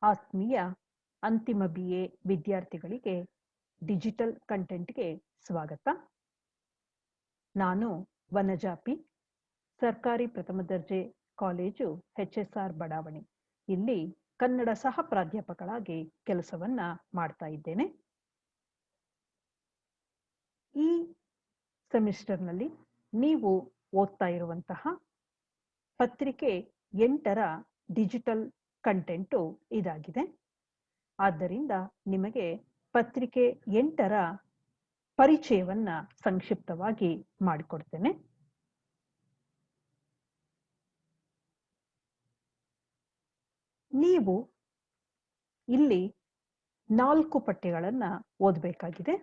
ಆತ್ಮೀಯ ಅಂತಿಮ BA ವಿದ್ಯಾರ್ಥಿಗಳಿಗೆ ಡಿಜಿಟಲ್ ಕಂಟೆಂಟ್ಗೆ ಸ್ವಾಗತ. ನಾನು ವನಜಾ ಪಿ, ಸರ್ಕಾರಿ ಪ್ರಥಮ ದರ್ಜೆ ಕಾಲೇಜು HSR ಬಡಾವಣೆ ಇಲ್ಲಿ ಕನ್ನಡ ಸಹ ಪ್ರಾಧ್ಯಾಪಕರಾಗಿ ಕೆಲಸವನ್ನ ಮಾಡ್ತಾ ಇದ್ದೇನೆ. ಈ ಸೆಮಿಸ್ಟರ್ನಲ್ಲಿ ನೀವು ಓದ್ತಾ ಇರುವಂತಹ ಪತ್ರಿಕೆ 8ರ ಡಿಜಿಟಲ್ ಕಂಟೆಂಟು ಇದಾಗಿದೆ. ಆದ್ದರಿಂದ ನಿಮಗೆ ಪತ್ರಿಕೆ 8ರ ಪರಿಚಯವನ್ನ ಸಂಕ್ಷಿಪ್ತವಾಗಿ ಮಾಡಿಕೊಡ್ತೇನೆ. ನೀವು ಇಲ್ಲಿ 4 ಪಠ್ಯಗಳನ್ನ ಓದಬೇಕಾಗಿದೆ.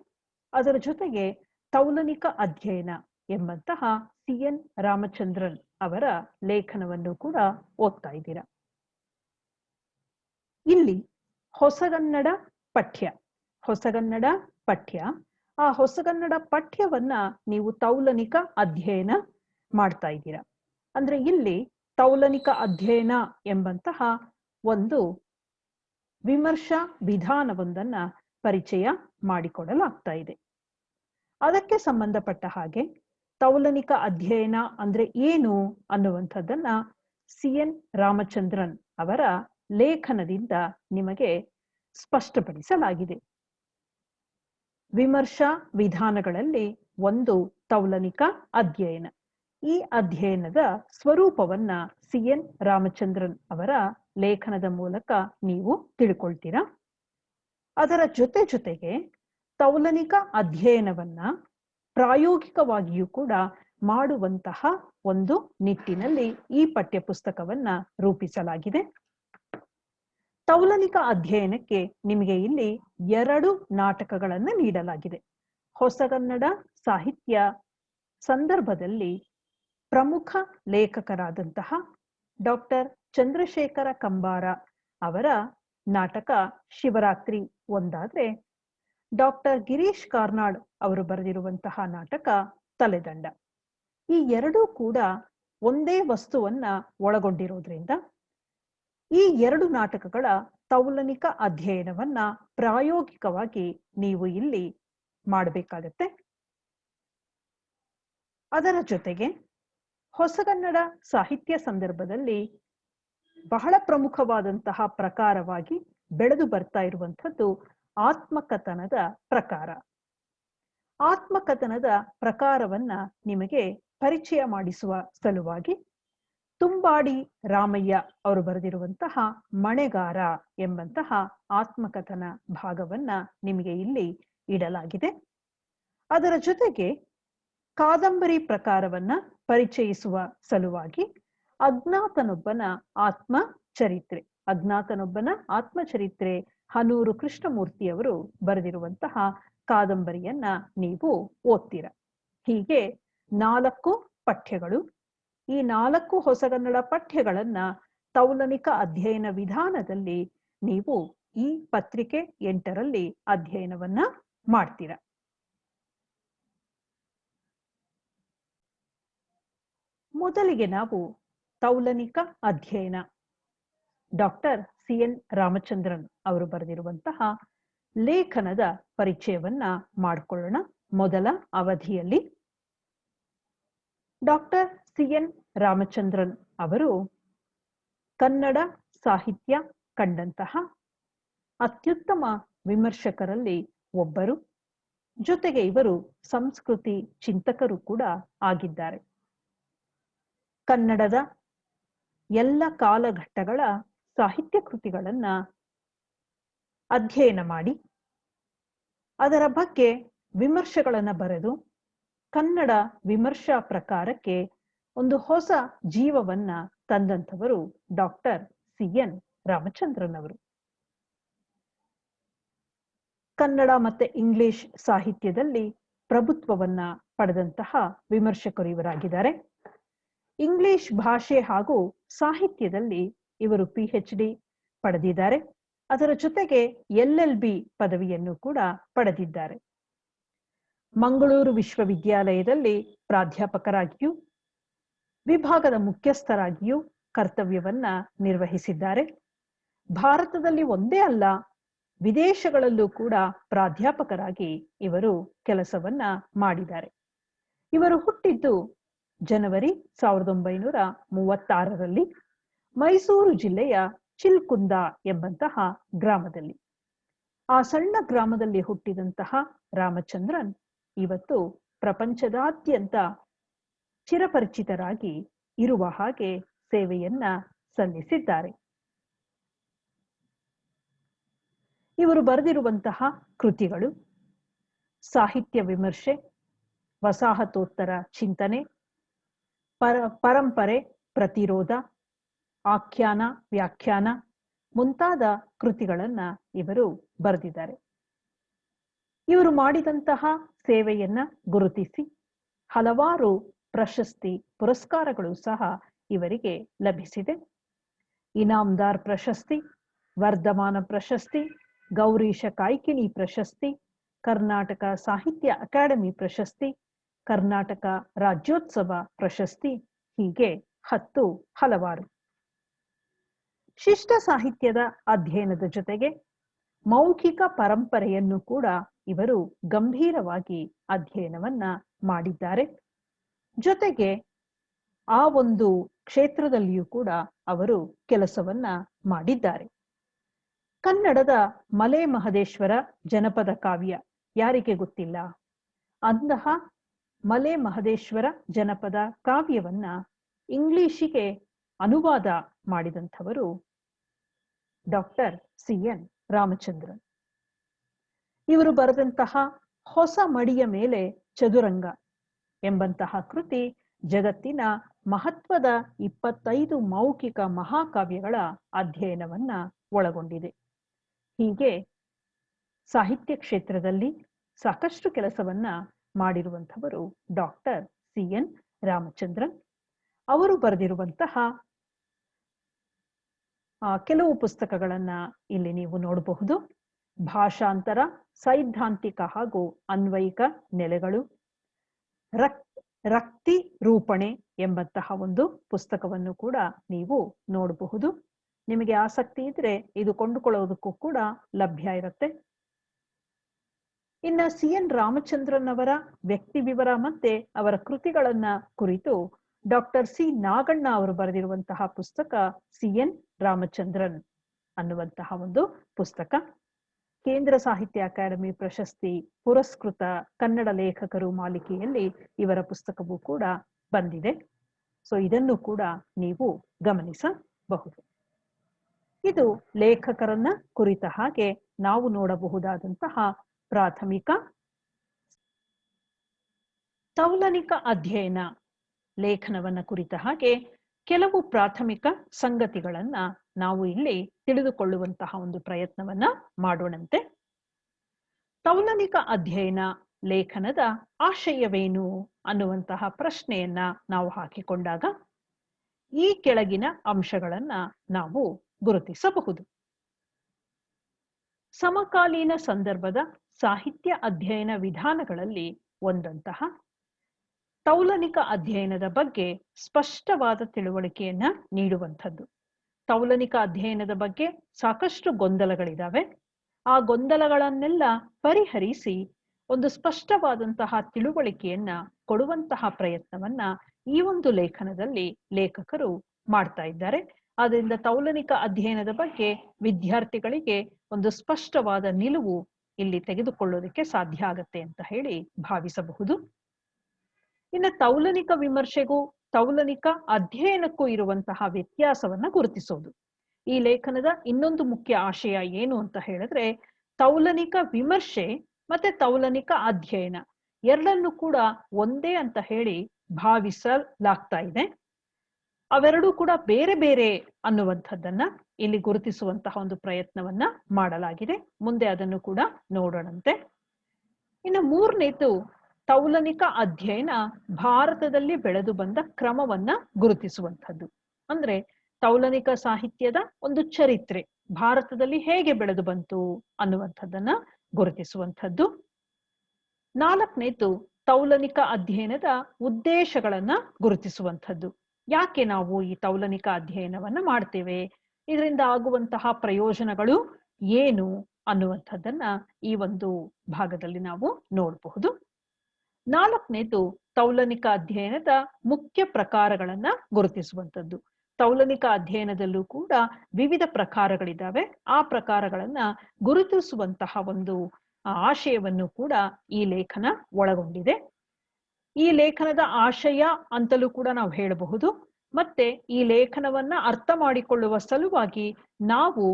ಅದರ ಜೊತೆಗೆ ತೌಲನಿಕ ಅಧ್ಯಯನ ಎಂಬಂತಹ CN ರಾಮಚಂದ್ರನ್ ಅವರ ಲೇಖನವನ್ನು ಕೂಡ ಓದ್ತಾ ಇದ್ದೀರಾ. ಇಲ್ಲಿ ಹೊಸಗನ್ನಡ ಪಠ್ಯ ಆ ಹೊಸಗನ್ನಡ ಪಠ್ಯವನ್ನ ನೀವು ತೌಲನಿಕ ಅಧ್ಯಯನ ಮಾಡ್ತಾ ಇದ್ದೀರಾ. ಅಂದ್ರೆ ಇಲ್ಲಿ ತೌಲನಿಕ ಅಧ್ಯಯನ ಎಂಬಂತಹ ಒಂದು ವಿಮರ್ಶಾ ವಿಧಾನವೊಂದನ್ನ ಪರಿಚಯ ಮಾಡಿಕೊಡಲಾಗ್ತಾ ಇದೆ. ಅದಕ್ಕೆ ಸಂಬಂಧಪಟ್ಟ ಹಾಗೆ ತೌಲನಿಕ ಅಧ್ಯಯನ ಅಂದ್ರೆ ಏನು ಅನ್ನುವಂಥದ್ದನ್ನ CN ರಾಮಚಂದ್ರನ್ ಅವರ ಲೇಖನದಿಂದ ನಿಮಗೆ ಸ್ಪಷ್ಟಪಡಿಸಲಾಗಿದೆ. ವಿಮರ್ಶಾ ವಿಧಾನಗಳಲ್ಲಿ ಒಂದು ತೌಲನಿಕ ಅಧ್ಯಯನ. ಈ ಅಧ್ಯಯನದ ಸ್ವರೂಪವನ್ನ CN ರಾಮಚಂದ್ರನ್ ಅವರ ಲೇಖನದ ಮೂಲಕ ನೀವು ತಿಳ್ಕೊಳ್ತೀರಾ. ಅದರ ಜೊತೆಗೆ ತೌಲನಿಕ ಅಧ್ಯಯನವನ್ನ ಪ್ರಾಯೋಗಿಕವಾಗಿಯೂ ಕೂಡ ಮಾಡುವಂತಹ ಒಂದು ನಿಟ್ಟಿನಲ್ಲಿ ಈ ಪಠ್ಯ ಪುಸ್ತಕವನ್ನ ರೂಪಿಸಲಾಗಿದೆ. ತೌಲನಿಕ ಅಧ್ಯಯನಕ್ಕೆ ನಿಮಗೆ ಇಲ್ಲಿ 2 ನಾಟಕಗಳನ್ನ ನೀಡಲಾಗಿದೆ. ಹೊಸಗನ್ನಡ ಸಾಹಿತ್ಯ ಸಂದರ್ಭದಲ್ಲಿ ಪ್ರಮುಖ ಲೇಖಕರಾದಂತಹ ಡಾಕ್ಟರ್ ಚಂದ್ರಶೇಖರ ಕಂಬಾರ ಅವರ ನಾಟಕ ಶಿವರಾತ್ರಿ ಒಂದಾದ್ರೆ, ಡಾಕ್ಟರ್ ಗಿರೀಶ್ ಕಾರ್ನಾಡ್ ಅವರು ಬರೆದಿರುವಂತಹ ನಾಟಕ ತಲೆದಂಡ. ಈ 2 ಕೂಡ ಒಂದೇ ವಸ್ತುವನ್ನ ಒಳಗೊಂಡಿರೋದ್ರಿಂದ ಈ 2 ನಾಟಕಗಳ ತೌಲನಿಕ ಅಧ್ಯಯನವನ್ನ ಪ್ರಾಯೋಗಿಕವಾಗಿ ನೀವು ಇಲ್ಲಿ ಮಾಡಬೇಕಾಗತ್ತೆ. ಅದರ ಜೊತೆಗೆ ಹೊಸಗನ್ನಡ ಸಾಹಿತ್ಯ ಸಂದರ್ಭದಲ್ಲಿ ಬಹಳ ಪ್ರಮುಖವಾದಂತಹ ಪ್ರಕಾರವಾಗಿ ಬೆಳೆದು ಬರ್ತಾ ಇರುವಂಥದ್ದು ಆತ್ಮಕಥನದ ಪ್ರಕಾರ. ಆತ್ಮಕಥನದ ಪ್ರಕಾರವನ್ನ ನಿಮಗೆ ಪರಿಚಯ ಮಾಡಿಸುವ ಸಲುವಾಗಿ ತುಂಬಾಡಿ ರಾಮಯ್ಯ ಅವರು ಬರೆದಿರುವಂತಹ ಮಣೆಗಾರ ಎಂಬಂತಹ ಆತ್ಮಕಥನ ಭಾಗವನ್ನ ನಿಮಗೆ ಇಲ್ಲಿ ಇಡಲಾಗಿದೆ. ಅದರ ಜೊತೆಗೆ ಕಾದಂಬರಿ ಪ್ರಕಾರವನ್ನ ಪರಿಚಯಿಸುವ ಸಲುವಾಗಿ ಅಜ್ಞಾತನೊಬ್ಬನ ಆತ್ಮಚರಿತ್ರೆ ಹನೂರು ಕೃಷ್ಣಮೂರ್ತಿಯವರು ಬರೆದಿರುವಂತಹ ಕಾದಂಬರಿಯನ್ನ ನೀವು ಓದ್ತೀರ. ಹೀಗೆ 4 ಪಠ್ಯಗಳು. ಈ 4 ಹೊಸಗನ್ನಡ ಪಠ್ಯಗಳನ್ನ ತೌಲನಿಕ ಅಧ್ಯಯನ ವಿಧಾನದಲ್ಲಿ ನೀವು ಈ ಪತ್ರಿಕೆ 8ರಲ್ಲಿ ಅಧ್ಯಯನವನ್ನ ಮಾಡ್ತೀರ. ಮೊದಲಿಗೆ ನಾವು ತೌಲನಿಕ ಅಧ್ಯಯನ ಡಾಕ್ಟರ್ CN ರಾಮಚಂದ್ರನ್ ಅವರು ಬರೆದಿರುವಂತಹ ಲೇಖನದ ಪರಿಚಯವನ್ನ ಮಾಡಿಕೊಳ್ಳೋಣ. ಮೊದಲ ಅವಧಿಯಲ್ಲಿ ಡಾಕ್ಟರ್ CN ರಾಮಚಂದ್ರನ್ ಅವರು ಕನ್ನಡ ಸಾಹಿತ್ಯ ಕಂಡಂತಹ ಅತ್ಯುತ್ತಮ ವಿಮರ್ಶಕರಲ್ಲಿ ಒಬ್ಬರು. ಜೊತೆಗೆ ಇವರು ಸಂಸ್ಕೃತಿ ಚಿಂತಕರು ಕೂಡ ಆಗಿದ್ದಾರೆ. ಕನ್ನಡದ ಎಲ್ಲ ಕಾಲಘಟ್ಟಗಳ ಸಾಹಿತ್ಯ ಕೃತಿಗಳನ್ನ ಅಧ್ಯಯನ ಮಾಡಿ ಅದರ ಬಗ್ಗೆ ವಿಮರ್ಶೆಗಳನ್ನ ಬರೆದು ಕನ್ನಡ ವಿಮರ್ಶಾ ಪ್ರಕಾರಕ್ಕೆ ಒಂದು ಹೊಸ ಜೀವವನ್ನ ತಂದಂಥವರು ಡಾಕ್ಟರ್ CN ರಾಮಚಂದ್ರನ್ ಅವರು. ಕನ್ನಡ ಮತ್ತೆ ಇಂಗ್ಲಿಷ್ ಸಾಹಿತ್ಯದಲ್ಲಿ ಪ್ರಭುತ್ವವನ್ನ ಪಡೆದಂತಹ ವಿಮರ್ಶಕರು ಇವರಾಗಿದ್ದಾರೆ. ಇಂಗ್ಲಿಷ್ ಭಾಷೆ ಹಾಗೂ ಸಾಹಿತ್ಯದಲ್ಲಿ ಇವರು PhD ಪಡೆದಿದ್ದಾರೆ. ಅದರ ಜೊತೆಗೆ LLB ಪದವಿಯನ್ನು ಕೂಡ ಪಡೆದಿದ್ದಾರೆ. ಮಂಗಳೂರು ವಿಶ್ವವಿದ್ಯಾಲಯದಲ್ಲಿ ಪ್ರಾಧ್ಯಾಪಕರಾಗಿಯೂ ವಿಭಾಗದ ಮುಖ್ಯಸ್ಥರಾಗಿಯೂ ಕರ್ತವ್ಯವನ್ನ ನಿರ್ವಹಿಸಿದ್ದಾರೆ. ಭಾರತದಲ್ಲಿ ಒಂದೇ ಅಲ್ಲ, ವಿದೇಶಗಳಲ್ಲೂ ಕೂಡ ಪ್ರಾಧ್ಯಾಪಕರಾಗಿ ಇವರು ಕೆಲಸವನ್ನ ಮಾಡಿದ್ದಾರೆ. ಇವರು ಹುಟ್ಟಿದ್ದು ಜನವರಿ 1936ರಲ್ಲಿ ಮೈಸೂರು ಜಿಲ್ಲೆಯ ಚಿಲ್ಕುಂದ ಎಂಬಂತಹ ಗ್ರಾಮದಲ್ಲಿ. ಆ ಸಣ್ಣ ಗ್ರಾಮದಲ್ಲಿ ಹುಟ್ಟಿದಂತಹ ರಾಮಚಂದ್ರನ್ ಇವತ್ತು ಪ್ರಪಂಚದಾದ್ಯಂತ ಚಿರಪರಿಚಿತರಾಗಿ ಇರುವ ಹಾಗೆ ಸೇವೆಯನ್ನ ಸಲ್ಲಿಸಿದ್ದಾರೆ. ಇವರು ಬರೆದಿರುವಂತಹ ಕೃತಿಗಳು ಸಾಹಿತ್ಯ ವಿಮರ್ಶೆ, ವಸಾಹತೋತ್ತರ ಚಿಂತನೆ, ಪರಂಪರೆ ಪ್ರತಿರೋಧ, ಆಖ್ಯಾನ ವ್ಯಾಖ್ಯಾನ ಮುಂತಾದ ಕೃತಿಗಳನ್ನ ಇವರು ಬರೆದಿದ್ದಾರೆ. ಇವರು ಮಾಡಿದಂತಹ ಸೇವೆಯನ್ನ ಗುರುತಿಸಿ ಹಲವಾರು ಪ್ರಶಸ್ತಿ ಪುರಸ್ಕಾರಗಳು ಸಹ ಇವರಿಗೆ ಲಭಿಸಿದೆ. ಇನಾಮ್ದಾರ್ ಪ್ರಶಸ್ತಿ, ವರ್ಧಮಾನ ಪ್ರಶಸ್ತಿ, ಗೌರೀಶ ಕಾಯ್ಕಿಣಿ ಪ್ರಶಸ್ತಿ, ಕರ್ನಾಟಕ ಸಾಹಿತ್ಯ ಅಕಾಡೆಮಿ ಪ್ರಶಸ್ತಿ, ಕರ್ನಾಟಕ ರಾಜ್ಯೋತ್ಸವ ಪ್ರಶಸ್ತಿ, ಹೀಗೆ ಹಲವಾರು. ಶಿಷ್ಟ ಸಾಹಿತ್ಯದ ಅಧ್ಯಯನದ ಜೊತೆಗೆ ಮೌಖಿಕ ಪರಂಪರೆಯನ್ನು ಕೂಡ ಇವರು ಗಂಭೀರವಾಗಿ ಅಧ್ಯಯನವನ್ನ ಮಾಡಿದ್ದಾರೆ. ಜೊತೆಗೆ ಆ ಒಂದು ಕ್ಷೇತ್ರದಲ್ಲಿಯೂ ಕೂಡ ಅವರು ಕೆಲಸವನ್ನ ಮಾಡಿದ್ದಾರೆ. ಕನ್ನಡದ ಮಲೆ ಮಹದೇಶ್ವರ ಜನಪದ ಕಾವ್ಯ ಯಾರಿಗೆ ಗೊತ್ತಿಲ್ಲ? ಅಂತಹ ಮಲೆ ಮಹದೇಶ್ವರ ಜನಪದ ಕಾವ್ಯವನ್ನ ಇಂಗ್ಲಿಷಿಗೆ ಅನುವಾದ ಮಾಡಿದಂಥವರು ಡಾಕ್ಟರ್ CN ರಾಮಚಂದ್ರನ್. ಇವರು ಬರೆದಂತಹ ಹೊಸ ಮಡಿಯ ಮೇಲೆ ಚದುರಂಗ ಎಂಬಂತಹ ಕೃತಿ ಜಗತ್ತಿನ ಮಹತ್ವದ 25 ಮೌಖಿಕ ಮಹಾಕಾವ್ಯಗಳ ಅಧ್ಯಯನವನ್ನ ಒಳಗೊಂಡಿದೆ. ಹೀಗೆ ಸಾಹಿತ್ಯ ಕ್ಷೇತ್ರದಲ್ಲಿ ಸಾಕಷ್ಟು ಕೆಲಸವನ್ನ ಮಾಡಿರುವಂಥವರು ಡಾಕ್ಟರ್ CN ರಾಮಚಂದ್ರನ್. ಅವರು ಬರೆದಿರುವಂತಹ ಕೆಲವು ಪುಸ್ತಕಗಳನ್ನ ಇಲ್ಲಿ ನೀವು ನೋಡಬಹುದು. ಭಾಷಾಂತರ, ಸೈದ್ಧಾಂತಿಕ ಹಾಗೂ ಅನ್ವಯಿಕ ನೆಲೆಗಳು, ರಕ್ತಿ ರೂಪಣೆ ಎಂಬಂತಹ ಒಂದು ಪುಸ್ತಕವನ್ನು ಕೂಡ ನೀವು ನೋಡಬಹುದು. ನಿಮಗೆ ಆಸಕ್ತಿ ಇದ್ರೆ ಇದು ಕೊಂಡುಕೊಳ್ಳೋದಕ್ಕೂ ಕೂಡ ಲಭ್ಯ ಇರುತ್ತೆ. ಇನ್ನು CN ರಾಮಚಂದ್ರನ್ ಅವರ ವ್ಯಕ್ತಿ ವಿವರ ಮತ್ತೆ ಅವರ ಕೃತಿಗಳನ್ನ ಕುರಿತು ಡಾಕ್ಟರ್ C ನಾಗಣ್ಣ ಅವರು ಬರೆದಿರುವಂತಹ ಪುಸ್ತಕ CN ರಾಮಚಂದ್ರನ್ ಅನ್ನುವಂತಹ ಒಂದು ಪುಸ್ತಕ. ಕೇಂದ್ರ ಸಾಹಿತ್ಯ ಅಕಾಡೆಮಿ ಪ್ರಶಸ್ತಿ ಪುರಸ್ಕೃತ ಕನ್ನಡ ಲೇಖಕರು ಮಾಲಿಕೆಯಲ್ಲಿ ಇವರ ಪುಸ್ತಕವೂ ಕೂಡ ಬಂದಿದೆ. ಸೊ ಇದನ್ನು ಕೂಡ ನೀವು ಗಮನಿಸಬಹುದು. ಇದು ಲೇಖಕರನ್ನ ಕುರಿತ ಹಾಗೆ ನಾವು ನೋಡಬಹುದಾದಂತಹ ಪ್ರಾಥಮಿಕ ತೌಲನಿಕ ಅಧ್ಯಯನ ಲೇಖನವನ್ನ ಕುರಿತ ಹಾಗೆ ಕೆಲವು ಪ್ರಾಥಮಿಕ ಸಂಗತಿಗಳನ್ನ ನಾವು ಇಲ್ಲಿ ತಿಳಿದುಕೊಳ್ಳುವಂತಹ ಒಂದು ಪ್ರಯತ್ನವನ್ನ ಮಾಡೋಣಂತೆ. ತೌಲನಿಕ ಅಧ್ಯಯನ ಲೇಖನದ ಆಶಯವೇನು ಅನ್ನುವಂತಹ ಪ್ರಶ್ನೆಯನ್ನ ನಾವು ಹಾಕಿಕೊಂಡಾಗ ಈ ಕೆಳಗಿನ ಅಂಶಗಳನ್ನ ನಾವು ಗುರುತಿಸಬಹುದು. ಸಮಕಾಲೀನ ಸಂದರ್ಭದ ಸಾಹಿತ್ಯ ಅಧ್ಯಯನ ವಿಧಾನಗಳಲ್ಲಿ ಒಂದಂತಹ ತೌಲನಿಕ ಅಧ್ಯಯನದ ಬಗ್ಗೆ ಸ್ಪಷ್ಟವಾದ ತಿಳುವಳಿಕೆಯನ್ನ ನೀಡುವಂಥದ್ದು. ತೌಲನಿಕ ಅಧ್ಯಯನದ ಬಗ್ಗೆ ಸಾಕಷ್ಟು ಗೊಂದಲಗಳಿದಾವೆ. ಆ ಗೊಂದಲಗಳನ್ನೆಲ್ಲ ಪರಿಹರಿಸಿ ಒಂದು ಸ್ಪಷ್ಟವಾದಂತಹ ತಿಳುವಳಿಕೆಯನ್ನ ಕೊಡುವಂತಹ ಪ್ರಯತ್ನವನ್ನ ಈ ಒಂದು ಲೇಖನದಲ್ಲಿ ಲೇಖಕರು ಮಾಡ್ತಾ ಇದ್ದಾರೆ. ಆದ್ದರಿಂದ ತೌಲನಿಕ ಅಧ್ಯಯನದ ಬಗ್ಗೆ ವಿದ್ಯಾರ್ಥಿಗಳಿಗೆ ಒಂದು ಸ್ಪಷ್ಟವಾದ ನಿಲುವು ಇಲ್ಲಿ ತೆಗೆದುಕೊಳ್ಳೋದಕ್ಕೆ ಸಾಧ್ಯ ಆಗತ್ತೆ ಅಂತ ಹೇಳಿ ಭಾವಿಸಬಹುದು. ಇನ್ನು ತೌಲನಿಕ ವಿಮರ್ಶೆಗೂ ತೌಲನಿಕ ಅಧ್ಯಯನಕ್ಕೂ ಇರುವಂತಹ ವ್ಯತ್ಯಾಸವನ್ನ ಗುರುತಿಸೋದು. ಈ ಲೇಖನದ ಇನ್ನೊಂದು ಮುಖ್ಯ ಆಶಯ ಏನು ಅಂತ ಹೇಳಿದ್ರೆ, ತೌಲನಿಕ ವಿಮರ್ಶೆ ಮತ್ತೆ ತೌಲನಿಕ ಅಧ್ಯಯನ ಎರಡನ್ನೂ ಕೂಡ ಒಂದೇ ಅಂತ ಹೇಳಿ ಭಾವಿಸಲಾಗ್ತಾ ಇದೆ. ಅವೆರಡೂ ಕೂಡ ಬೇರೆ ಬೇರೆ ಅನ್ನುವಂಥದ್ದನ್ನ ಇಲ್ಲಿ ಗುರುತಿಸುವಂತಹ ಒಂದು ಪ್ರಯತ್ನವನ್ನ ಮಾಡಲಾಗಿದೆ. ಮುಂದೆ ಅದನ್ನು ಕೂಡ ನೋಡೋಣಂತೆ. ಇನ್ನು ಮೂರನೇದು ತೌಲನಿಕ ಅಧ್ಯಯನ ಭಾರತದಲ್ಲಿ ಬೆಳೆದು ಬಂದ ಕ್ರಮವನ್ನ ಗುರುತಿಸುವಂಥದ್ದು. ಅಂದ್ರೆ ತೌಲನಿಕ ಸಾಹಿತ್ಯದ ಒಂದು ಚರಿತ್ರೆ ಭಾರತದಲ್ಲಿ ಹೇಗೆ ಬೆಳೆದು ಬಂತು ಅನ್ನುವಂಥದ್ದನ್ನ ಗುರುತಿಸುವಂಥದ್ದು. ನಾಲ್ಕನೇದು ತೌಲನಿಕ ಅಧ್ಯಯನದ ಉದ್ದೇಶಗಳನ್ನ ಗುರುತಿಸುವಂಥದ್ದು. ಯಾಕೆ ನಾವು ಈ ತೌಲನಿಕ ಅಧ್ಯಯನವನ್ನ ಮಾಡ್ತೇವೆ, ಇದರಿಂದ ಆಗುವಂತಹ ಪ್ರಯೋಜನಗಳು ಏನು ಅನ್ನುವಂಥದ್ದನ್ನ ಈ ಒಂದು ಭಾಗದಲ್ಲಿ ನಾವು ನೋಡಬಹುದು. ನಾಲ್ಕನೇದು ತೌಲನಿಕ ಅಧ್ಯಯನದ ಮುಖ್ಯ ಪ್ರಕಾರಗಳನ್ನ ಗುರುತಿಸುವಂಥದ್ದು. ತೌಲನಿಕ ಅಧ್ಯಯನದಲ್ಲೂ ಕೂಡ ವಿವಿಧ ಪ್ರಕಾರಗಳಿದ್ದಾವೆ. ಆ ಪ್ರಕಾರಗಳನ್ನ ಗುರುತಿಸುವಂತಹ ಒಂದು ಆಶಯವನ್ನು ಕೂಡ ಈ ಲೇಖನ ಒಳಗೊಂಡಿದೆ. ಈ ಲೇಖನದ ಆಶಯ ಅಂತಲೂ ಕೂಡ ನಾವು ಹೇಳಬಹುದು. ಮತ್ತೆ ಈ ಲೇಖನವನ್ನ ಅರ್ಥ ಮಾಡಿಕೊಳ್ಳುವ ಸಲುವಾಗಿ ನಾವು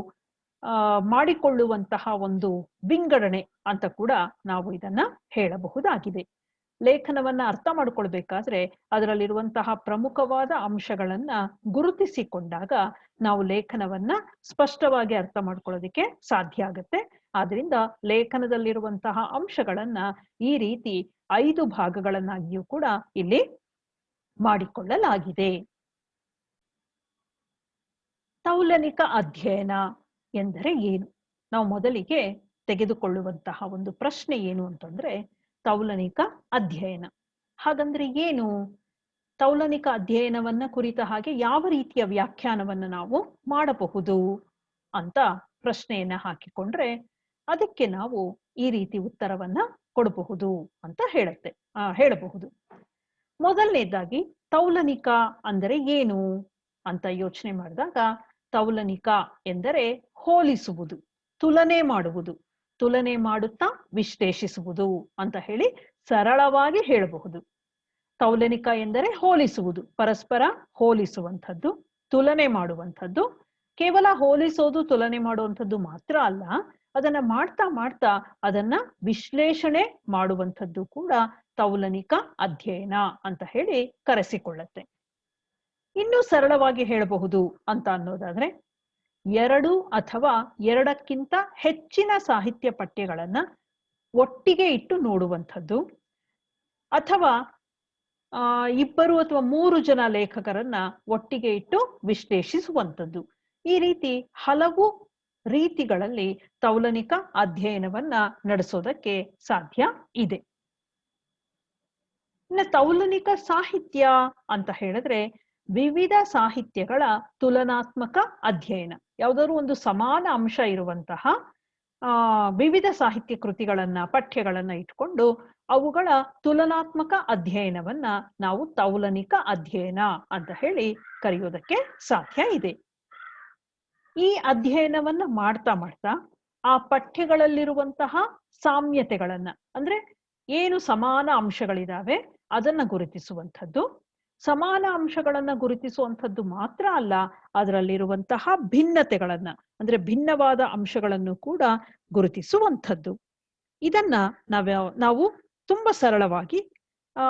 ಮಾಡಿಕೊಳ್ಳುವಂತಹ ಒಂದು ವಿಂಗಡಣೆ ಅಂತ ಕೂಡ ನಾವು ಇದನ್ನ ಹೇಳಬಹುದಾಗಿದೆ. ಲೇಖನವನ್ನ ಅರ್ಥ ಮಾಡಿಕೊಳ್ಬೇಕಾದ್ರೆ ಅದರಲ್ಲಿರುವಂತಹ ಪ್ರಮುಖವಾದ ಅಂಶಗಳನ್ನ ಗುರುತಿಸಿಕೊಂಡಾಗ ನಾವು ಲೇಖನವನ್ನ ಸ್ಪಷ್ಟವಾಗಿ ಅರ್ಥ ಮಾಡ್ಕೊಳ್ಳೋದಕ್ಕೆ ಸಾಧ್ಯ ಆಗುತ್ತೆ. ಆದ್ರಿಂದ ಲೇಖನದಲ್ಲಿರುವಂತಹ ಅಂಶಗಳನ್ನ ಈ ರೀತಿ 5 ಭಾಗಗಳನ್ನಾಗಿಯೂ ಕೂಡ ಇಲ್ಲಿ ಮಾಡಿಕೊಳ್ಳಲಾಗಿದೆ. ತೌಲನಿಕ ಅಧ್ಯಯನ ಎಂದರೆ ಏನು? ನಾವು ಮೊದಲಿಗೆ ತೆಗೆದುಕೊಳ್ಳುವಂತಹ ಒಂದು ಪ್ರಶ್ನೆ ಏನು ಅಂತಂದ್ರೆ ತೌಲನಿಕ ಅಧ್ಯಯನ ಹಾಗಂದ್ರೆ ಏನು? ತೌಲನಿಕ ಅಧ್ಯಯನವನ್ನ ಕುರಿತ ಹಾಗೆ ಯಾವ ರೀತಿಯ ವ್ಯಾಖ್ಯಾನವನ್ನ ನಾವು ಮಾಡಬಹುದು ಅಂತ ಪ್ರಶ್ನೆಯನ್ನ ಹಾಕಿಕೊಂಡ್ರೆ ಅದಕ್ಕೆ ನಾವು ಈ ರೀತಿ ಉತ್ತರವನ್ನ ಕೊಡಬಹುದು ಅಂತ ಹೇಳಬಹುದು. ಮೊದಲನೇದಾಗಿ ತೌಲನಿಕ ಅಂದರೆ ಏನು ಅಂತ ಯೋಚನೆ ಮಾಡಿದಾಗ ತೌಲನಿಕ ಎಂದರೆ ಹೋಲಿಸುವುದು, ತುಲನೆ ಮಾಡುವುದು, ತುಲನೆ ಮಾಡುತ್ತಾ ವಿಶ್ಲೇಷಿಸುವುದು ಅಂತ ಹೇಳಿ ಸರಳವಾಗಿ ಹೇಳಬಹುದು. ತೌಲನಿಕ ಎಂದರೆ ಹೋಲಿಸುವುದು, ಪರಸ್ಪರ ಹೋಲಿಸುವಂಥದ್ದು, ತುಲನೆ ಮಾಡುವಂಥದ್ದು. ಕೇವಲ ಹೋಲಿಸೋದು, ತುಲನೆ ಮಾಡುವಂಥದ್ದು ಮಾತ್ರ ಅಲ್ಲ, ಅದನ್ನ ಮಾಡ್ತಾ ಮಾಡ್ತಾ ಅದನ್ನ ವಿಶ್ಲೇಷಣೆ ಮಾಡುವಂಥದ್ದು ಕೂಡ ತೌಲನಿಕ ಅಧ್ಯಯನ ಅಂತ ಹೇಳಿ ಕರೆಸಿಕೊಳ್ಳುತ್ತೆ. ಇನ್ನು ಸರಳವಾಗಿ ಹೇಳಬಹುದು ಅಂತ ಅನ್ನೋದಾದ್ರೆ 2 ಅಥವಾ 2ಕ್ಕಿಂತ ಹೆಚ್ಚಿನ ಸಾಹಿತ್ಯ ಪಠ್ಯಗಳನ್ನ ಒಟ್ಟಿಗೆ ಇಟ್ಟು ನೋಡುವಂಥದ್ದು, ಅಥವಾ 2 ಅಥವಾ 3 ಜನ ಲೇಖಕರನ್ನ ಒಟ್ಟಿಗೆ ಇಟ್ಟು ವಿಶ್ಲೇಷಿಸುವಂಥದ್ದು. ಈ ರೀತಿ ಹಲವು ರೀತಿಗಳಲ್ಲಿ ತೌಲನಿಕ ಅಧ್ಯಯನವನ್ನ ನಡೆಸೋದಕ್ಕೆ ಸಾಧ್ಯ ಇದೆ. ಇನ್ನು ತೌಲನಿಕ ಸಾಹಿತ್ಯ ಅಂತ ಹೇಳಿದ್ರೆ ವಿವಿಧ ಸಾಹಿತ್ಯಗಳ ತುಲನಾತ್ಮಕ ಅಧ್ಯಯನ. ಯಾವುದಾದ್ರು ಒಂದು ಸಮಾನ ಅಂಶ ಇರುವಂತಹ ವಿವಿಧ ಸಾಹಿತ್ಯ ಕೃತಿಗಳನ್ನ, ಪಠ್ಯಗಳನ್ನ ಇಟ್ಕೊಂಡು ಅವುಗಳ ತುಲನಾತ್ಮಕ ಅಧ್ಯಯನವನ್ನ ನಾವು ತೌಲನಿಕ ಅಧ್ಯಯನ ಅಂತ ಹೇಳಿ ಕರೆಯೋದಕ್ಕೆ ಸಾಧ್ಯ ಇದೆ. ಈ ಅಧ್ಯಯನವನ್ನ ಮಾಡ್ತಾ ಮಾಡ್ತಾ ಆ ಪಠ್ಯಗಳಲ್ಲಿರುವಂತಹ ಸಾಮ್ಯತೆಗಳನ್ನ, ಅಂದ್ರೆ ಏನು ಸಮಾನ ಅಂಶಗಳಿದಾವೆ ಅದನ್ನ ಗುರುತಿಸುವಂಥದ್ದು. ಸಮಾನ ಅಂಶಗಳನ್ನ ಗುರುತಿಸುವಂಥದ್ದು ಮಾತ್ರ ಅಲ್ಲ, ಅದರಲ್ಲಿರುವಂತಹ ಭಿನ್ನತೆಗಳನ್ನ, ಅಂದ್ರೆ ಭಿನ್ನವಾದ ಅಂಶಗಳನ್ನು ಕೂಡ ಗುರುತಿಸುವಂಥದ್ದು. ಇದನ್ನ ನಾವು ತುಂಬಾ ಸರಳವಾಗಿ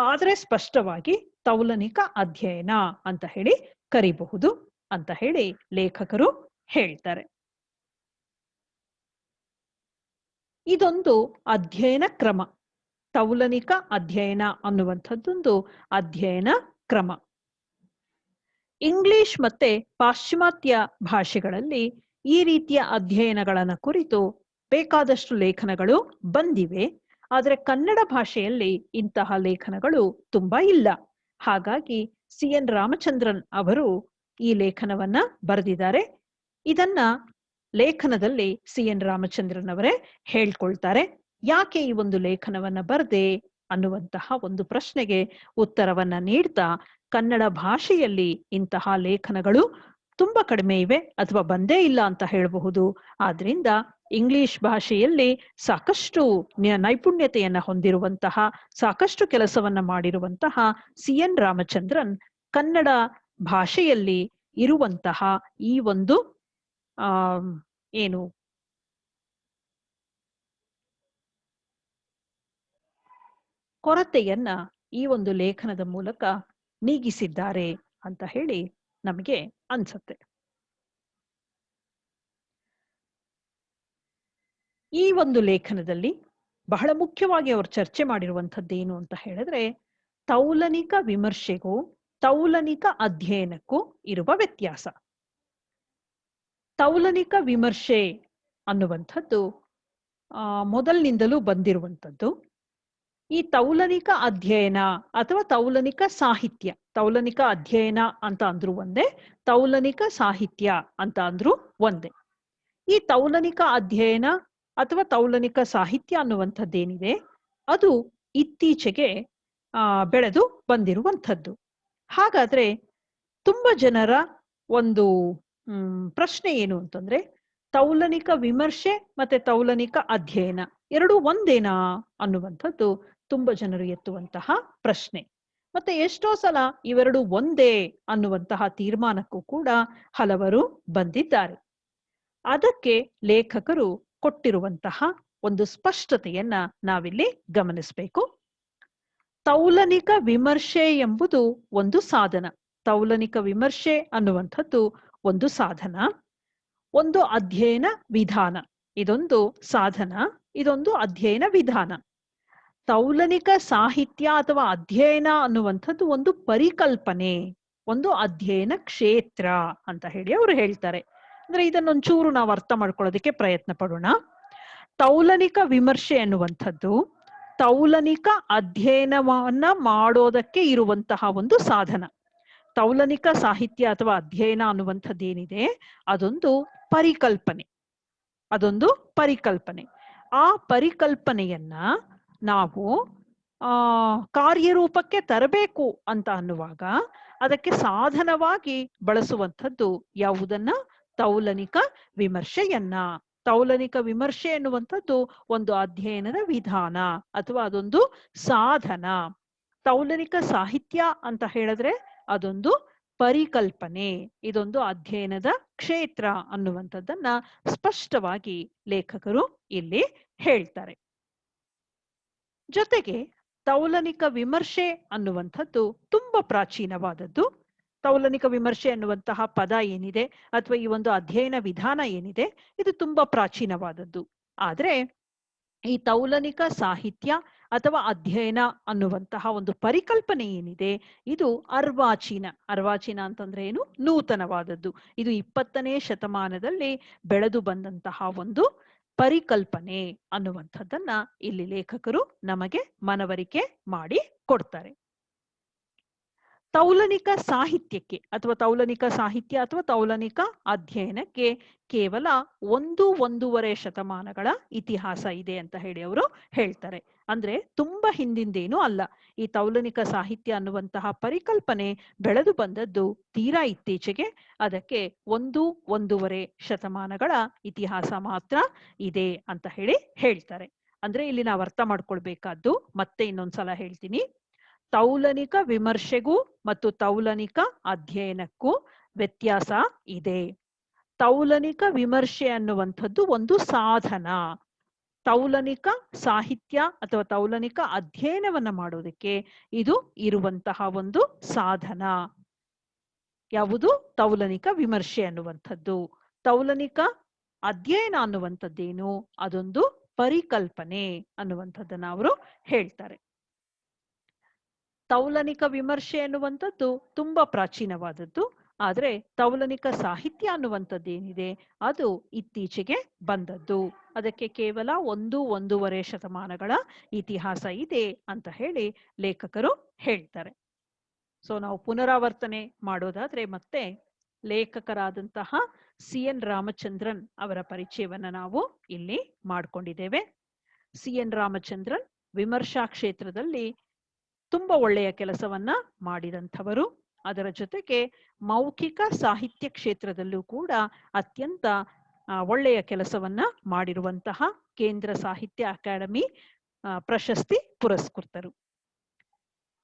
ಆದರೆ ಸ್ಪಷ್ಟವಾಗಿ ತೌಲನಿಕ ಅಧ್ಯಯನ ಅಂತ ಹೇಳಿ ಕರಿಬಹುದು ಅಂತ ಹೇಳಿ ಲೇಖಕರು ಹೇಳ್ತಾರೆ. ಇದೊಂದು ಅಧ್ಯಯನ ಕ್ರಮ. ತೌಲನಿಕ ಅಧ್ಯಯನ ಅನ್ನುವಂಥದ್ದೊಂದು ಅಧ್ಯಯನ ಕ್ರಮ. ಇಂಗ್ಲಿಷ್ ಮತ್ತೆ ಪಾಶ್ಚಿಮಾತ್ಯ ಭಾಷೆಗಳಲ್ಲಿ ಈ ರೀತಿಯ ಅಧ್ಯಯನಗಳನ್ನ ಕುರಿತು ಬೇಕಾದಷ್ಟು ಲೇಖನಗಳು ಬಂದಿವೆ. ಆದರೆ ಕನ್ನಡ ಭಾಷೆಯಲ್ಲಿ ಇಂತಹ ಲೇಖನಗಳು ತುಂಬಾ ಇಲ್ಲ. ಹಾಗಾಗಿ CN ರಾಮಚಂದ್ರನ್ ಅವರು ಈ ಲೇಖನವನ್ನ ಬರೆದಿದ್ದಾರೆ. ಇದನ್ನ ಲೇಖನದಲ್ಲಿ CN ರಾಮಚಂದ್ರನ್ ಅವರೇ ಹೇಳ್ಕೊಳ್ತಾರೆ. ಯಾಕೆ ಈ ಒಂದು ಲೇಖನವನ್ನ ಬರೆದೆ ಅನ್ನುವಂತಹ ಒಂದು ಪ್ರಶ್ನೆಗೆ ಉತ್ತರವನ್ನ ನೀಡ್ತಾ ಕನ್ನಡ ಭಾಷೆಯಲ್ಲಿ ಇಂತಹ ಲೇಖನಗಳು ತುಂಬಾ ಕಡಿಮೆ ಇವೆ ಅಥವಾ ಬಂದೇ ಇಲ್ಲ ಅಂತ ಹೇಳಬಹುದು. ಆದ್ರಿಂದ ಇಂಗ್ಲಿಷ್ ಭಾಷೆಯಲ್ಲಿ ಸಾಕಷ್ಟು ನೈಪುಣ್ಯತೆಯನ್ನ ಹೊಂದಿರುವಂತಹ, ಸಾಕಷ್ಟು ಕೆಲಸವನ್ನ ಮಾಡಿರುವಂತಹ CN ರಾಮಚಂದ್ರನ್ ಕನ್ನಡ ಭಾಷೆಯಲ್ಲಿ ಇರುವಂತಹ ಈ ಒಂದು ಏನು ಕೊರತೆಯನ್ನ ಈ ಒಂದು ಲೇಖನದ ಮೂಲಕ ನೀಗಿಸಿದ್ದಾರೆ ಅಂತ ಹೇಳಿ ನಮಗೆ ಅನ್ಸುತ್ತೆ. ಈ ಒಂದು ಲೇಖನದಲ್ಲಿ ಬಹಳ ಮುಖ್ಯವಾಗಿ ಅವರು ಚರ್ಚೆ ಮಾಡಿರುವಂಥದ್ದೇನು ಅಂತ ಹೇಳಿದ್ರೆ ತೌಲನಿಕ ವಿಮರ್ಶೆಗೂ ತೌಲನಿಕ ಅಧ್ಯಯನಕ್ಕೂ ಇರುವ ವ್ಯತ್ಯಾಸ. ತೌಲನಿಕ ವಿಮರ್ಶೆ ಅನ್ನುವಂಥದ್ದು ಮೊದಲಿನಿಂದಲೂ ಬಂದಿರುವಂಥದ್ದು. ಈ ತೌಲನಿಕ ಅಧ್ಯಯನ ಅಥವಾ ತೌಲನಿಕ ಸಾಹಿತ್ಯ, ತೌಲನಿಕ ಅಧ್ಯಯನ ಅಂತ ಅಂದ್ರು ಒಂದೇ, ತೌಲನಿಕ ಸಾಹಿತ್ಯ ಅಂತ ಅಂದ್ರು ಒಂದೇ. ಈ ತೌಲನಿಕ ಅಧ್ಯಯನ ಅಥವಾ ತೌಲನಿಕ ಸಾಹಿತ್ಯ ಅನ್ನುವಂಥದ್ದೇನಿದೆ ಅದು ಇತ್ತೀಚೆಗೆ ಬೆಳೆದು ಬಂದಿರುವಂಥದ್ದು. ಹಾಗಾದ್ರೆ ತುಂಬಾ ಜನರ ಒಂದು ಪ್ರಶ್ನೆ ಏನು ಅಂತಂದ್ರೆ, ತೌಲನಿಕ ವಿಮರ್ಶೆ ಮತ್ತೆ ತೌಲನಿಕ ಅಧ್ಯಯನ ಎರಡು ಒಂದೇನಾ ಅನ್ನುವಂಥದ್ದು ತುಂಬಾ ಜನರು ಎತ್ತುವಂತಹ ಪ್ರಶ್ನೆ. ಮತ್ತೆ ಎಷ್ಟೋ ಸಲ ಇವೆರಡು ಒಂದೇ ಅನ್ನುವಂತಹ ತೀರ್ಮಾನಕ್ಕೂ ಕೂಡ ಹಲವರು ಬಂದಿದ್ದಾರೆ. ಅದಕ್ಕೆ ಲೇಖಕರು ಕೊಟ್ಟಿರುವಂತಹ ಒಂದು ಸ್ಪಷ್ಟತೆಯನ್ನ ನಾವಿಲ್ಲಿ ಗಮನಿಸಬೇಕು. ತೌಲನಿಕ ವಿಮರ್ಶೆ ಎಂಬುದು ಒಂದು ಸಾಧನ. ತೌಲನಿಕ ವಿಮರ್ಶೆ ಅನ್ನುವಂಥದ್ದು ಒಂದು ಸಾಧನ, ಒಂದು ಅಧ್ಯಯನ ವಿಧಾನ. ಇದೊಂದು ಸಾಧನ, ಇದೊಂದು ಅಧ್ಯಯನ ವಿಧಾನ. ತೌಲನಿಕ ಸಾಹಿತ್ಯ ಅಥವಾ ಅಧ್ಯಯನ ಅನ್ನುವಂಥದ್ದು ಒಂದು ಪರಿಕಲ್ಪನೆ, ಒಂದು ಅಧ್ಯಯನ ಕ್ಷೇತ್ರ ಅಂತ ಹೇಳಿ ಅವರು ಹೇಳ್ತಾರೆ. ಅಂದ್ರೆ ಇದನ್ನೊಂಚೂರು ನಾವು ಅರ್ಥ ಮಾಡ್ಕೊಳ್ಳೋದಕ್ಕೆ ಪ್ರಯತ್ನ ಪಡೋಣ. ತೌಲನಿಕ ವಿಮರ್ಶೆ ಅನ್ನುವಂಥದ್ದು ತೌಲನಿಕ ಅಧ್ಯಯನವನ್ನ ಮಾಡೋದಕ್ಕೆ ಇರುವಂತಹ ಒಂದು ಸಾಧನ. ತೌಲನಿಕ ಸಾಹಿತ್ಯ ಅಥವಾ ಅಧ್ಯಯನ ಅನ್ನುವಂಥದ್ದೇನಿದೆ ಅದೊಂದು ಪರಿಕಲ್ಪನೆ, ಅದೊಂದು ಪರಿಕಲ್ಪನೆ. ಆ ಪರಿಕಲ್ಪನೆಯನ್ನ ನಾವು ಕಾರ್ಯರೂಪಕ್ಕೆ ತರಬೇಕು ಅಂತ ಅನ್ನುವಾಗ ಅದಕ್ಕೆ ಸಾಧನವಾಗಿ ಬಳಸುವಂಥದ್ದು ಯಾವುದನ್ನ? ತೌಲನಿಕ ವಿಮರ್ಶೆಯನ್ನ. ತೌಲನಿಕ ವಿಮರ್ಶೆ ಎನ್ನುವಂಥದ್ದು ಒಂದು ಅಧ್ಯಯನದ ವಿಧಾನ ಅಥವಾ ಅದೊಂದು ಸಾಧನ. ತೌಲನಿಕ ಸಾಹಿತ್ಯ ಅಂತ ಹೇಳಿದ್ರೆ ಅದೊಂದು ಪರಿಕಲ್ಪನೆ, ಇದೊಂದು ಅಧ್ಯಯನದ ಕ್ಷೇತ್ರ ಅನ್ನುವಂಥದ್ದನ್ನ ಸ್ಪಷ್ಟವಾಗಿ ಲೇಖಕರು ಇಲ್ಲಿ ಹೇಳ್ತಾರೆ. ಜೊತೆಗೆ ತೌಲನಿಕ ವಿಮರ್ಶೆ ಅನ್ನುವಂಥದ್ದು ತುಂಬಾ ಪ್ರಾಚೀನವಾದದ್ದು. ತೌಲನಿಕ ವಿಮರ್ಶೆ ಅನ್ನುವಂತಹ ಪದ ಏನಿದೆ ಅಥವಾ ಈ ಒಂದು ಅಧ್ಯಯನ ವಿಧಾನ ಏನಿದೆ ಇದು ತುಂಬಾ ಪ್ರಾಚೀನವಾದದ್ದು. ಆದ್ರೆ ಈ ತೌಲನಿಕ ಸಾಹಿತ್ಯ ಅಥವಾ ಅಧ್ಯಯನ ಅನ್ನುವಂತಹ ಒಂದು ಪರಿಕಲ್ಪನೆ ಏನಿದೆ ಇದು ಅರ್ವಾಚೀನ. ಅರ್ವಾಚೀನ ಅಂತಂದ್ರೆ ಏನು? ನೂತನವಾದದ್ದು. ಇದು 20ನೇ ಶತಮಾನದಲ್ಲಿ ಬೆಳೆದು ಬಂದಂತಹ ಒಂದು ಪರಿಕಲ್ಪನೆ ಅನ್ನುವಂಥದ್ದನ್ನ ಇಲ್ಲಿ ಲೇಖಕರು ನಮಗೆ ಮನವರಿಕೆ ಮಾಡಿ ಕೊಡ್ತಾರೆ. ತೌಲನಿಕ ಸಾಹಿತ್ಯಕ್ಕೆ ಅಥವಾ ತೌಲನಿಕ ಸಾಹಿತ್ಯ ಅಥವಾ ತೌಲನಿಕ ಅಧ್ಯಯನಕ್ಕೆ ಕೇವಲ 1-1.5 ಶತಮಾನಗಳ ಇತಿಹಾಸ ಇದೆ ಅಂತ ಹೇಳಿ ಅವರು ಹೇಳ್ತಾರೆ. ಅಂದ್ರೆ ತುಂಬಾ ಹಿಂದಿಂದೇನೂ ಅಲ್ಲ. ಈ ತೌಲನಿಕ ಸಾಹಿತ್ಯ ಅನ್ನುವಂತಹ ಪರಿಕಲ್ಪನೆ ಬೆಳೆದು ಬಂದದ್ದು ತೀರಾ ಇತ್ತೀಚೆಗೆ. ಅದಕ್ಕೆ 1-1.5 ಶತಮಾನಗಳ ಇತಿಹಾಸ ಮಾತ್ರ ಇದೆ ಅಂತ ಹೇಳಿ ಹೇಳ್ತಾರೆ. ಅಂದ್ರೆ ಇಲ್ಲಿ ನಾವು ಅರ್ಥ ಮಾಡ್ಕೊಳ್ಬೇಕಾದ್ದು, ಮತ್ತೆ ಇನ್ನೊಂದ್ಸಲ ಹೇಳ್ತೀನಿ, ತೌಲನಿಕ ವಿಮರ್ಶೆಗೂ ಮತ್ತು ತೌಲನಿಕ ಅಧ್ಯಯನಕ್ಕೂ ವ್ಯತ್ಯಾಸ ಇದೆ. ತೌಲನಿಕ ವಿಮರ್ಶೆ ಅನ್ನುವಂಥದ್ದು ಒಂದು ಸಾಧನ. ತೌಲನಿಕ ಸಾಹಿತ್ಯ ಅಥವಾ ತೌಲನಿಕ ಅಧ್ಯಯನವನ್ನ ಮಾಡೋದಕ್ಕೆ ಇದು ಇರುವಂತಹ ಒಂದು ಸಾಧನ. ಯಾವುದು? ತೌಲನಿಕ ವಿಮರ್ಶೆ ಅನ್ನುವಂಥದ್ದು. ತೌಲನಿಕ ಅಧ್ಯಯನ ಅನ್ನುವಂಥದ್ದೇನು? ಅದೊಂದು ಪರಿಕಲ್ಪನೆ ಅನ್ನುವಂಥದ್ದನ್ನ ಅವರು ಹೇಳ್ತಾರೆ. ತೌಲನಿಕ ವಿಮರ್ಶೆ ಅನ್ನುವಂಥದ್ದು ತುಂಬಾ ಪ್ರಾಚೀನವಾದದ್ದು. ಆದ್ರೆ ತೌಲನಿಕ ಸಾಹಿತ್ಯ ಅನ್ನುವಂಥದ್ದೇನಿದೆ ಅದು ಇತ್ತೀಚೆಗೆ ಬಂದದ್ದು. ಅದಕ್ಕೆ ಕೇವಲ 1-1.5 ಶತಮಾನಗಳ ಇತಿಹಾಸ ಇದೆ ಅಂತ ಹೇಳಿ ಲೇಖಕರು ಹೇಳ್ತಾರೆ. ಸೊ ನಾವು ಪುನರಾವರ್ತನೆ ಮಾಡೋದಾದ್ರೆ ಮತ್ತೆ ಲೇಖಕರಾದಂತಹ CN ರಾಮಚಂದ್ರನ್ ಅವರ ಪರಿಚಯವನ್ನ ನಾವು ಇಲ್ಲಿ ಮಾಡ್ಕೊಂಡಿದ್ದೇವೆ. CN ರಾಮಚಂದ್ರನ್ ವಿಮರ್ಶಾ ಕ್ಷೇತ್ರದಲ್ಲಿ ತುಂಬಾ ಒಳ್ಳೆಯ ಕೆಲಸವನ್ನ ಮಾಡಿದಂಥವರು. ಅದರ ಜೊತೆಗೆ ಮೌಖಿಕ ಸಾಹಿತ್ಯ ಕ್ಷೇತ್ರದಲ್ಲೂ ಕೂಡ ಅತ್ಯಂತ ಒಳ್ಳೆಯ ಕೆಲಸವನ್ನ ಮಾಡಿರುವಂತಹ ಕೇಂದ್ರ ಸಾಹಿತ್ಯ ಅಕಾಡೆಮಿ ಪ್ರಶಸ್ತಿ ಪುರಸ್ಕೃತರು.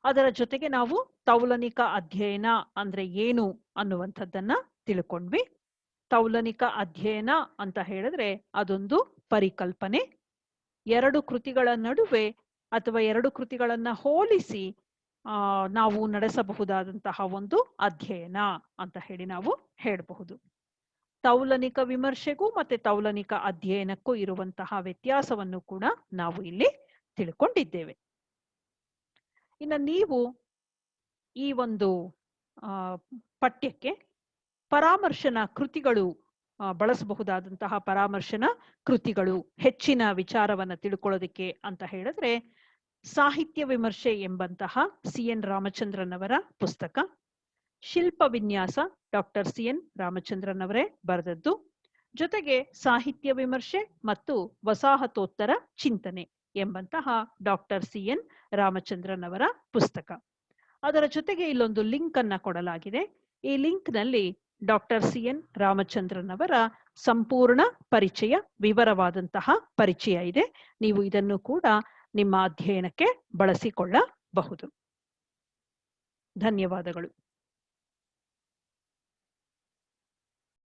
ಅದರ ಜೊತೆಗೆ ನಾವು ತೌಲನಿಕ ಅಧ್ಯಯನ ಅಂದ್ರೆ ಏನು ಅನ್ನುವಂಥದ್ದನ್ನ ತಿಳ್ಕೊಂಡ್ವಿ. ತೌಲನಿಕ ಅಧ್ಯಯನ ಅಂತ ಹೇಳಿದ್ರೆ ಅದೊಂದು ಪರಿಕಲ್ಪನೆ. 2 ಕೃತಿಗಳ ನಡುವೆ ಅಥವಾ 2 ಕೃತಿಗಳನ್ನ ಹೋಲಿಸಿ ನಾವು ನಡೆಸಬಹುದಾದಂತಹ ಒಂದು ಅಧ್ಯಯನ ಅಂತ ಹೇಳಿ ನಾವು ಹೇಳಬಹುದು. ತೌಲನಿಕ ವಿಮರ್ಶೆಗೂ ಮತ್ತೆ ತೌಲನಿಕ ಅಧ್ಯಯನಕ್ಕೂ ಇರುವಂತಹ ವ್ಯತ್ಯಾಸವನ್ನು ಕೂಡ ನಾವು ಇಲ್ಲಿ ತಿಳ್ಕೊಂಡಿದ್ದೇವೆ. ಇನ್ನು ನೀವು ಈ ಒಂದು ಪಠ್ಯಕ್ಕೆ ಪರಾಮರ್ಶನ ಕೃತಿಗಳು ಬಳಸಬಹುದಾದಂತಹ ಪರಾಮರ್ಶನ ಕೃತಿಗಳು ಹೆಚ್ಚಿನ ವಿಚಾರವನ್ನ ತಿಳ್ಕೊಳ್ಳೋದಕ್ಕೆ ಅಂತ ಹೇಳಿದ್ರೆ ಸಾಹಿತ್ಯ ವಿಮರ್ಶೆ ಎಂಬಂತಹ CN ರಾಮಚಂದ್ರನ್ ಅವರ ಪುಸ್ತಕ. ಶಿಲ್ಪ ವಿನ್ಯಾಸ ಡಾಕ್ಟರ್ CN ರಾಮಚಂದ್ರನ್ ಅವರೇ ಬರೆದದ್ದು. ಜೊತೆಗೆ ಸಾಹಿತ್ಯ ವಿಮರ್ಶೆ ಮತ್ತು ವಸಾಹತೋತ್ತರ ಚಿಂತನೆ ಎಂಬಂತಹ ಡಾಕ್ಟರ್ CN ರಾಮಚಂದ್ರನ್ ಅವರ ಪುಸ್ತಕ. ಅದರ ಜೊತೆಗೆ ಇಲ್ಲೊಂದು ಲಿಂಕ್ ಅನ್ನ ಕೊಡಲಾಗಿದೆ. ಈ ಲಿಂಕ್ ನಲ್ಲಿ ಡಾಕ್ಟರ್ CN ರಾಮಚಂದ್ರನ್ ಅವರ ಸಂಪೂರ್ಣ ಪರಿಚಯ, ವಿವರವಾದಂತಹ ಪರಿಚಯ ಇದೆ. ನೀವು ಇದನ್ನು ಕೂಡ ನಿಮ್ಮ ಅಧ್ಯಯನಕ್ಕೆ ಬಳಸಿಕೊಳ್ಳಬಹುದು. ಧನ್ಯವಾದಗಳು.